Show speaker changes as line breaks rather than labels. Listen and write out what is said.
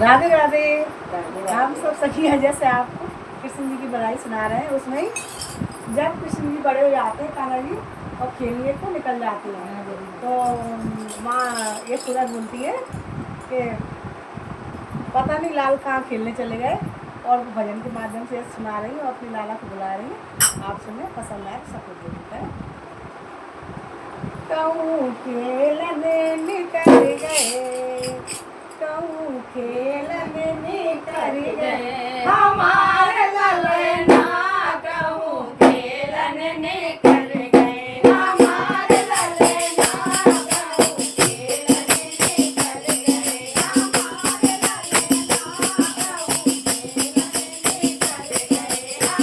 राधे राधे।
राधे
हम
राधे।
सब सखी हैं, जैसे आपको कृष्ण जी की बड़ाई सुना रहे हैं, उसमें ही जब कृष्ण जी बड़े हो जाते हैं कान्हा जी और खेलने को निकल जाते हैं, तो माँ ये सूरज बोलती है कि पता नहीं लाल कहाँ खेलने चले गए, और भजन के माध्यम से सुना रही हूँ, अपनी लाला को बुला रही हूँ। आप सुने, पसंद आए सब कुछ है। कहूँ खेलने निकल गए, कहूँ खेलने निकल गए हमारे ललना, कहूँ खेलने निकल गए हमारे ललना, कहूँ खेलने निकल गए हमारे ललना, कहूँ खेलने निकल गए हमारे